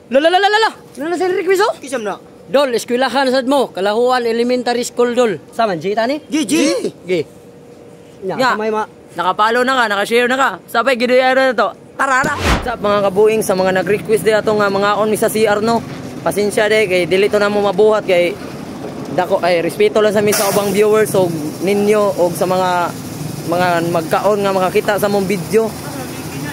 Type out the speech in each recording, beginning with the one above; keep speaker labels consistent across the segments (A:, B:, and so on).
A: Lala. Ano sa request oh?
B: Kisam na.
A: Dol, eskwelahan sad mo. Kalahuan Elementary School dol. Saman G tani?
B: G.
A: Ya, may nakapalo na ka, nakashare na ka. Sabay gidayara na to. Tara na. Sa mga kabuing sa mga nag-request di ato nga mga on mi sa CR no. Pasensya de kay dili to na mo mabuhat kay dako ay respeto lang sa mi sa ubang viewers og ninyo og sa mga magkaon nga makakita sa mong video.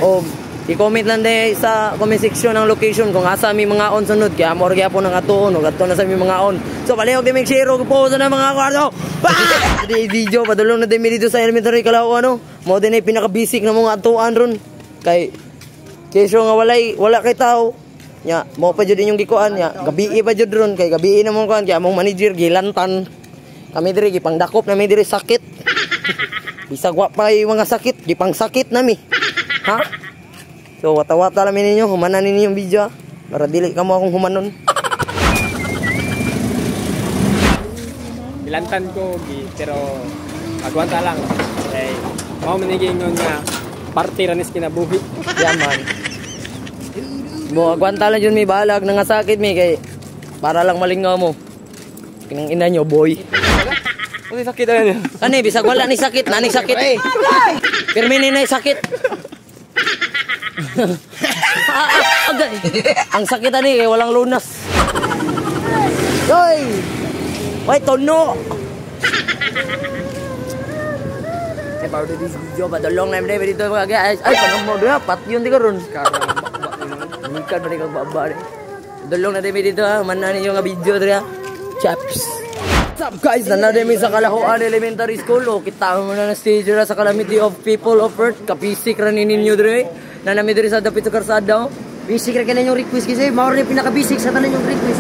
A: Og i-comment lang de sa comment section ang location kung asa mi mga on sunod kaya amo ra gyapon ang atuon og adto na sa mi mga on. So palihog di mag share og post na mga kwarto. Di video padulong na dimi dito sa elementary Kalaho ano. Mo din ay pinaka basic na mga atuan ron kay kesyo nga wala kay tao. Nya mo pa jud inyong gikuan nya gabi pa jud ron kay gabi na mo kuan kay among manager gilantan. Kami diri gipangdakop na mi diri sakit. Bisag wa pa mga sakit gipang sakit nami. Ha? So wata-wata lang ninyo, humanan ninyo yung video para dili ka mo akong humanon.
C: Bilantan ko, pero agwanta lang. Okay. Mau manigingon nga, parte ranis kinabuhi.
A: Yaman. Mo agwanta lang yun may balag na nga sakit mi kay para lang malingaw mo. Kinang ina nyo, boy.
C: Ano sakit na niya?
A: Kani, bisag wala ni sakit, nani sakit. Pero minina sakit. Ang sakit ani kay walang lunas. Hoy! Wait, tono. Kay para dito video ba long time na dito mga guys. Ay, panong mo dia pat yun di karon. Nikan ba kag baba ni. Dolong na dito ha, manan niyo nga video diri ha. Chaps. What's up guys? Nanademi sa Kalahuan Elementary School. O, kita mo na stage ra sa calamity of people of earth. Kapisik ra ninyo diri. Nanami diri sa dapit sa karsada. Basic ra kanang request kasi mao rin pinaka-basic sa tanan yung request.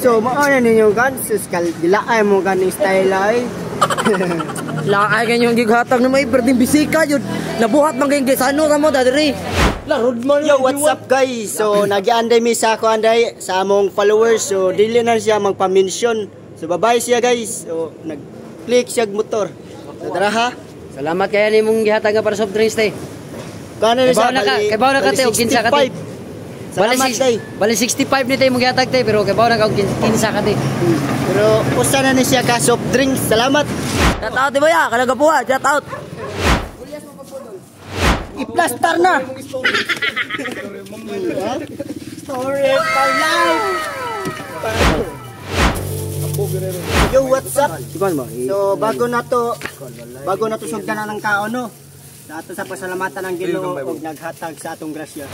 B: So, mauna ninyo gan, suskal, dilaay mo gan yung style ay.
A: Laay kanyang gighatag na may perding bisika yun. Nabuhat man kayong gisano ka mo dadiri. Larod man.
B: Yo, what's up guys? So, nag-anday mi sa ako anday sa among followers. So, dili na siya magpa-mention. So, bye-bye siya guys. So, nag-click siya motor. So, tara ha.
A: Salamat kaya ni mong gihatag nga para soft drinks tay.
B: Kano na siya?
A: Kay bawo na ka tay og kinsa ka tay.
B: Salamat tay.
A: Bali 65 ni tay mong gihatag tay pero kay bawo na ka og kinsa ka tay.
B: Pero usa na ni siya ka soft drinks. Salamat.
A: Shout out di ba ya? Kalagapuha, shout out.
B: I-plaster na. Story for life. Yo, what's up? So, bago na to sugdanan ng kaon no. Sa ato sa pasalamatan ng Ginoo og naghatag sa atong grasya.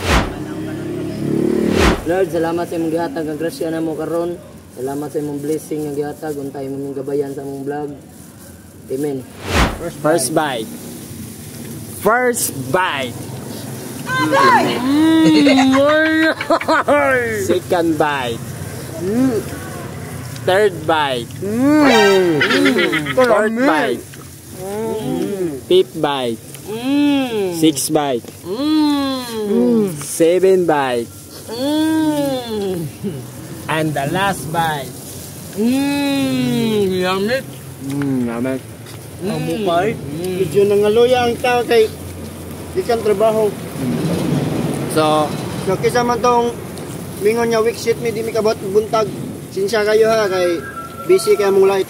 A: Lord, salamat sa imong gihatag ang grasya namo karon. Salamat sa imong blessing nga gihatag untay imong gabayan sa among vlog. Amen.
C: First bite. Second bite. Third bite. Fourth bite. Fifth bite. Sixth bite. 7 bite. And the last bite.
A: Yummy.
C: Naman.
B: Amupay. Medyo nangaluya ang tao kay di kang trabaho.
C: So,
B: Kisa man tong mingon niya week sheet mi di mi kabot buntag. Sinsya kayo ha kay busy kay among light.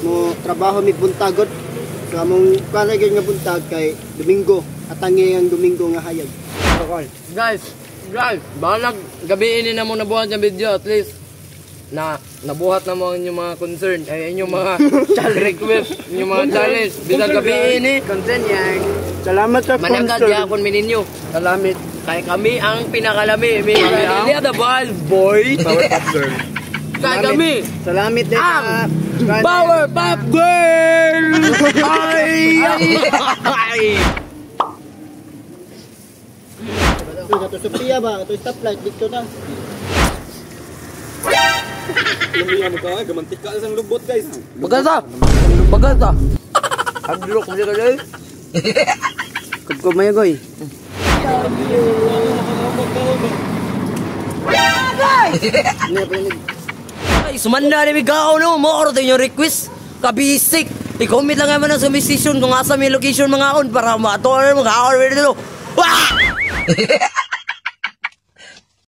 B: Mo trabaho mi buntagot. So among kanay nga buntag kay Domingo. Atangi ang Domingo nga hayag.
A: Guys, balag gabiin na mo nabuhat ng video at least nabuhat na mo ang inyong mga concern ay inyong mga request, inyong mga challenge bisag gabiin ni
B: Concern yan. Salamat sa sponsor.
A: manangkad yapon mi ninyo.
B: Salamat.
A: Kay kami ang pinakalami. Kami ang the balls boy.
C: Power Pop Girl.
A: Kay kami
B: Salamat din
A: ang Power Pop Girl. Ay.
B: Ito Sophia ba? Ito stoplight dito na.
C: Lumiya mo ka, gamantika isang lubot guys.
A: Bagata. Agdurok mo siya kasi.
B: Kagko mayo goy.
A: Ay, sumanda ni Migao no. Mo tayo yung request. Kabisik. I-comment lang naman sa submission kung asa may location mga on para ma-tour mga on dito. Wah!